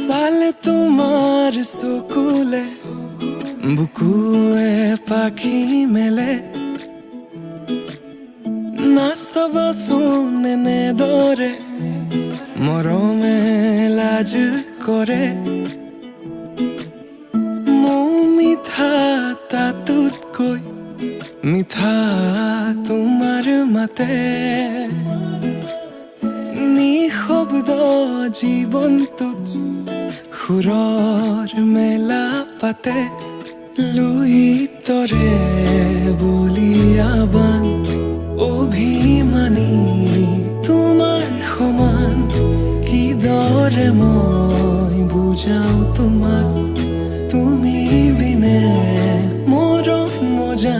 চালে তোমাৰ চকুলে বুকুৱে পাখি মেলে, নাচাবাচোন এনেদৰে মৰমে লাজ কৰে। মোৰ মিঠা তাতোতকৈ মিঠা তোমাৰ মাতে, নিঃশব্দ জীৱনটোত সুৰৰ মেলা পাতে। লুইতৰে বলিয়াবান অভিমানী তোমাৰ সমান, কিদৰে মই বুজাও তোমাক, তুমি বিনে মৰম মজা